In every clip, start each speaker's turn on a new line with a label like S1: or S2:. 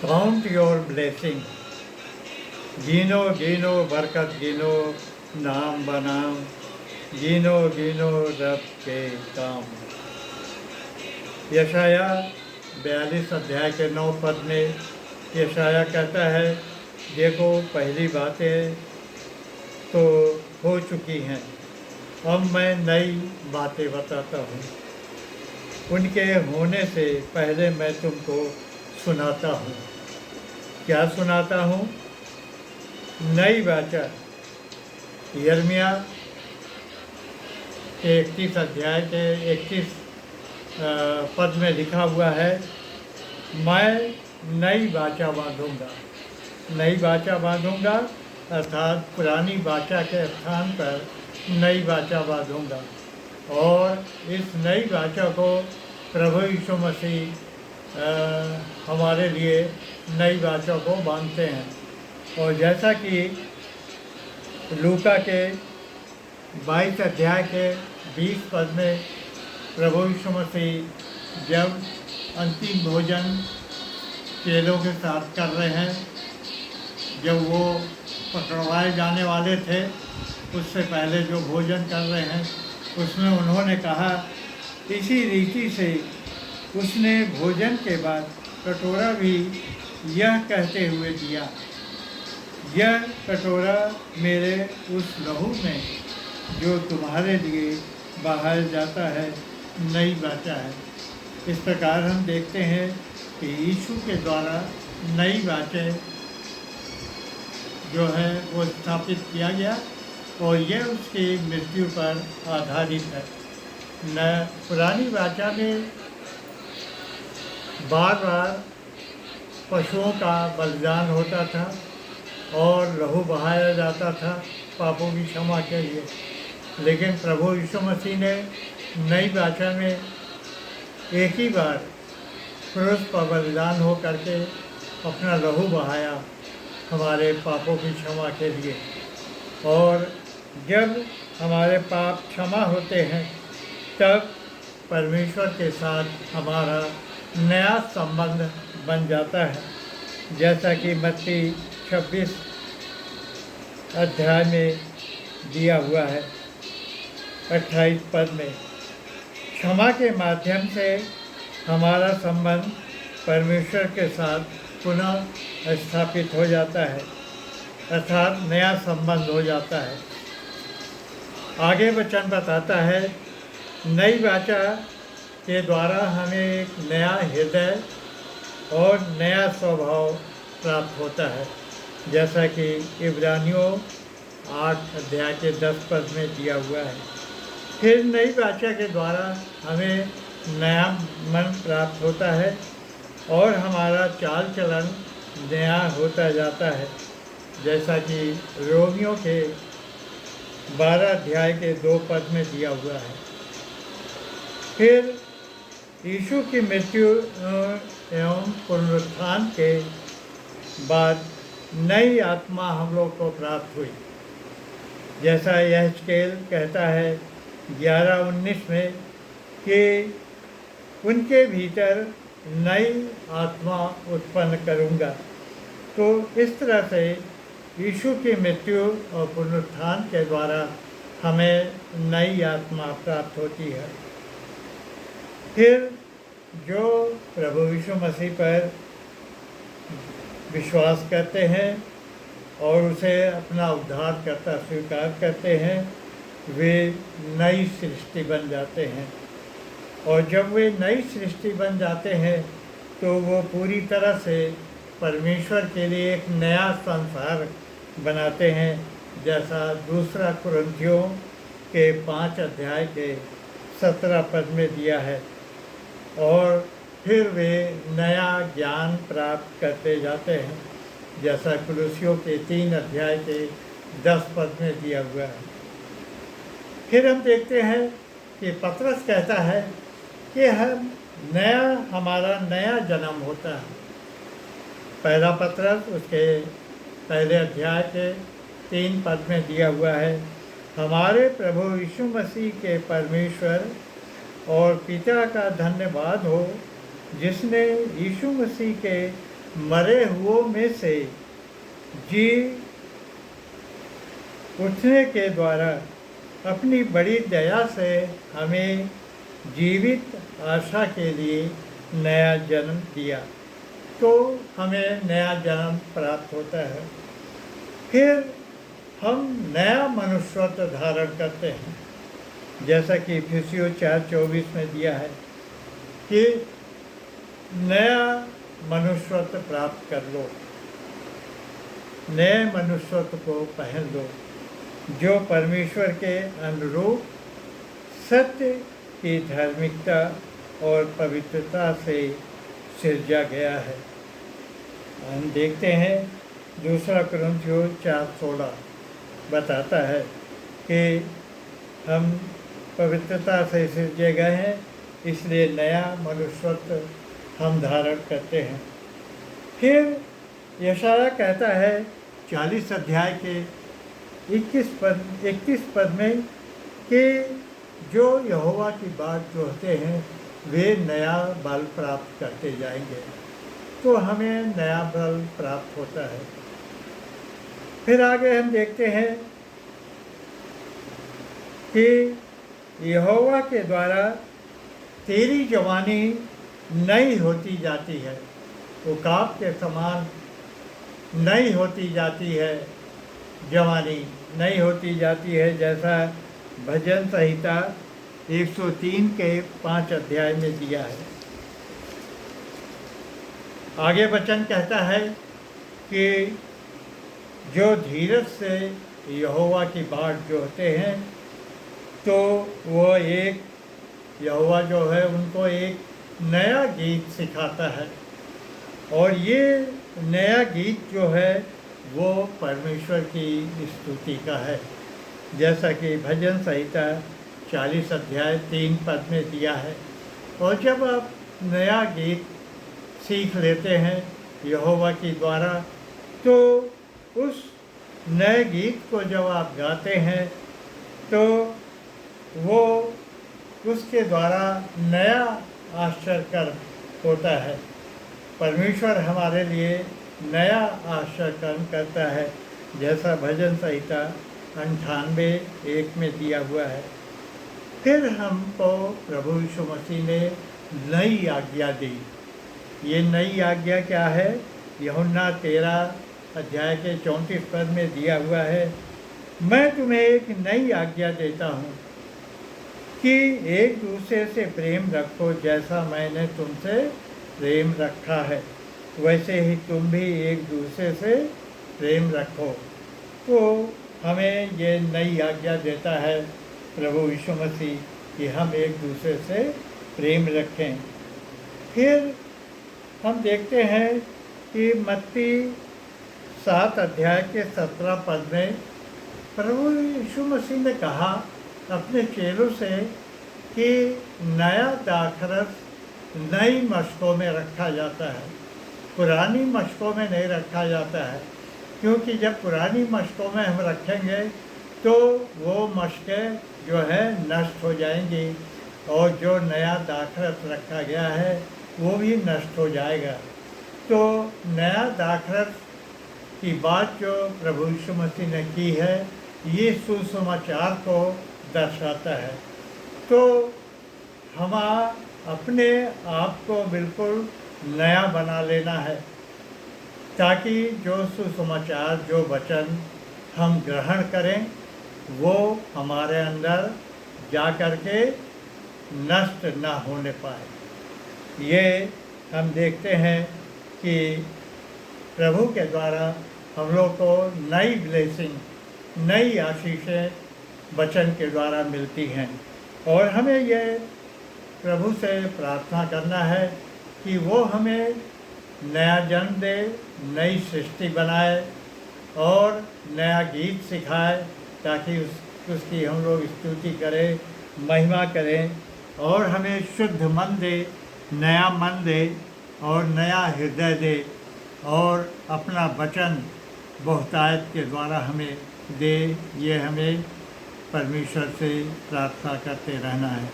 S1: Count your blessing, गिनो गिनो बरकत गिनो, नाम बनाम गिनो गिनो रब के काम। यशाया 42 अध्याय के 9 पद में यशाया कहता है, देखो पहली बातें तो हो चुकी हैं, अब मैं नई बातें बताता हूँ, उनके होने से पहले मैं तुमको सुनाता हूँ। क्या सुनाता हूँ? नई वाचा। यिर्मयाह के 31 अध्याय के 31 पद में लिखा हुआ है, मैं नई वाचा बांधूंगा। नई वाचा बांधूंगा अर्थात पुरानी वाचा के स्थान पर नई वाचा बांधूंगा। और इस नई वाचा को प्रभु यीशु मसीह हमारे लिए नई वाचा को बांधते हैं। और जैसा कि लूका के 22 अध्याय के 20 पद में प्रभु यीशु मसीह जब अंतिम भोजन चेलों के साथ कर रहे हैं, जब वो पकड़वाए जाने वाले थे उससे पहले जो भोजन कर रहे हैं, उसमें उन्होंने कहा, इसी रीति से उसने भोजन के बाद कटोरा भी यह कहते हुए दिया, यह कटोरा मेरे उस लहू में जो तुम्हारे लिए बहाया जाता है नई वाचा है। इस प्रकार हम देखते हैं कि यीशु के द्वारा नई वाचा जो है वो स्थापित किया गया और यह उसकी मृत्यु पर आधारित है। न पुरानी वाचा में बार बार पशुओं का बलिदान होता था और लहू बहाया जाता था पापों की क्षमा के लिए, लेकिन प्रभु यीशु मसीह ने नई वाचा में एक ही बार क्रूस पर बलिदान हो करके अपना लहू बहाया हमारे पापों की क्षमा के लिए। और जब हमारे पाप क्षमा होते हैं तब परमेश्वर के साथ हमारा नया संबंध बन जाता है, जैसा कि मत्ती 26 अध्याय में दिया हुआ है 28 पद में। क्षमा के माध्यम से हमारा संबंध परमेश्वर के साथ पुनः स्थापित हो जाता है, अर्थात नया संबंध हो जाता है। आगे वचन बताता है, नई वाचा के द्वारा हमें एक नया हृदय और नया स्वभाव प्राप्त होता है, जैसा कि इब्रानियों 8 अध्याय के 10 पद में दिया हुआ है। फिर नई वाचा के द्वारा हमें नया मन प्राप्त होता है और हमारा चाल चलन नया होता जाता है, जैसा कि रोमियों के 12 अध्याय के 2 पद में दिया हुआ है। फिर यीशु की मृत्यु एवं पुनरुत्थान के बाद नई आत्मा हम लोग को प्राप्त हुई, जैसा यहेजकेल कहता है 11:19 में कि उनके भीतर नई आत्मा उत्पन्न करूँगा। तो इस तरह से यीशु की मृत्यु और पुनरुत्थान के द्वारा हमें नई आत्मा प्राप्त होती है। फिर जो प्रभु यीशु मसीह पर विश्वास करते हैं और उसे अपना उद्धारकर्ता स्वीकार करते हैं, वे नई सृष्टि बन जाते हैं। और जब वे नई सृष्टि बन जाते हैं तो वो पूरी तरह से परमेश्वर के लिए एक नया संसार बनाते हैं, जैसा 2 कुरिन्थियों के 5 अध्याय के 17 पद में दिया है। और फिर वे नया ज्ञान प्राप्त करते जाते हैं, जैसा कुलुस्सियों के 3 अध्याय के 10 पद में दिया हुआ है। फिर हम देखते हैं कि पतरस कहता है कि हमारा नया जन्म होता है। पहला पतरस उसके पहले अध्याय के 3 पद में दिया हुआ है, हमारे प्रभु यीशु मसीह के परमेश्वर और पिता का धन्यवाद हो, जिसने यीशु मसीह के मरे हुओं में से जी उठने के द्वारा अपनी बड़ी दया से हमें जीवित आशा के लिए नया जन्म दिया, तो हमें नया जन्म प्राप्त होता है। फिर हम नया मनुष्यत्व धारण करते हैं, जैसा कि इफिसियों 4:24 में दिया है कि नया मनुष्यत्व प्राप्त कर लो, नए मनुष्यत्व को पहन लो, जो परमेश्वर के अनुरूप सत्य की धार्मिकता और पवित्रता से सिरजा गया है। हम देखते हैं 2 कुरिन्थियों 4:16 बताता है कि हम पवित्रता से सिरजे गए हैं, इसलिए नया मनुष्यत्व हम धारण करते हैं। फिर यशायाह कहता है 40 अध्याय के 21 पद में कि जो यहोवा की बात जोहते हैं वे नया बल प्राप्त करते जाएंगे, तो हमें नया बल प्राप्त होता है। फिर आगे हम देखते हैं कि यहोवा के द्वारा तेरी जवानी नई होती जाती है, उकाब के समान नई होती जाती है, जवानी नई होती जाती है, जैसा भजन संहिता 103 के 5 अध्याय में दिया है। आगे वचन कहता है कि जो धीरज से यहोवा की बाट जोहते हैं, तो वो एक यहोवा जो है उनको एक नया गीत सिखाता है, और ये नया गीत जो है वो परमेश्वर की स्तुति का है, जैसा कि भजन संहिता 40 अध्याय 3 पद में दिया है। और जब आप नया गीत सीख लेते हैं यहोवा की द्वारा, तो उस नए गीत को जब आप गाते हैं तो वो उसके द्वारा नया आश्चर्यकर्म होता है। परमेश्वर हमारे लिए नया आश्चर्यकर्म करता है, जैसा भजन संहिता 98:1 में दिया हुआ है। फिर हमको प्रभु यीशु मसीह ने नई आज्ञा दी। ये नई आज्ञा क्या है? यूहन्ना 13 अध्याय के 34 पद में दिया हुआ है, मैं तुम्हें एक नई आज्ञा देता हूँ कि एक दूसरे से प्रेम रखो, जैसा मैंने तुमसे प्रेम रखा है वैसे ही तुम भी एक दूसरे से प्रेम रखो। तो हमें ये नई आज्ञा देता है प्रभु यीशु मसीह कि हम एक दूसरे से प्रेम रखें। फिर हम देखते हैं कि मत्ती 7 अध्याय के 17 पद में प्रभु यीशु मसीह ने कहा अपने चेलों से कि नया दाखरस नई मशकों में रखा जाता है, पुरानी मशकों में नहीं रखा जाता है, क्योंकि जब पुरानी मशकों में हम रखेंगे तो वो मशकें जो है नष्ट हो जाएंगी, और जो नया दाखरस रखा गया है वो भी नष्ट हो जाएगा। तो नया दाखरस की बात जो प्रभु यीशु मसीह ने की है, ये सुसमाचार को दर्शाता है। तो हम अपने आप को बिल्कुल नया बना लेना है, ताकि जो सुसमाचार, जो वचन हम ग्रहण करें वो हमारे अंदर जा कर के नष्ट ना होने पाए। ये हम देखते हैं कि प्रभु के द्वारा हम लोग को नई ब्लेसिंग, नई आशीषें वचन के द्वारा मिलती हैं, और हमें ये प्रभु से प्रार्थना करना है कि वो हमें नया जन्म दे, नई सृष्टि बनाए और नया गीत सिखाए, ताकि उसकी हम लोग स्तुति करें, महिमा करें, और हमें शुद्ध मन दे, नया मन दे और नया हृदय दे, और अपना वचन बहुतायत के द्वारा हमें दे। ये हमें परमेश्वर से प्रार्थना करते रहना है।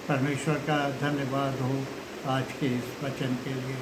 S1: परमेश्वर का धन्यवाद हो आज के इस वचन के लिए।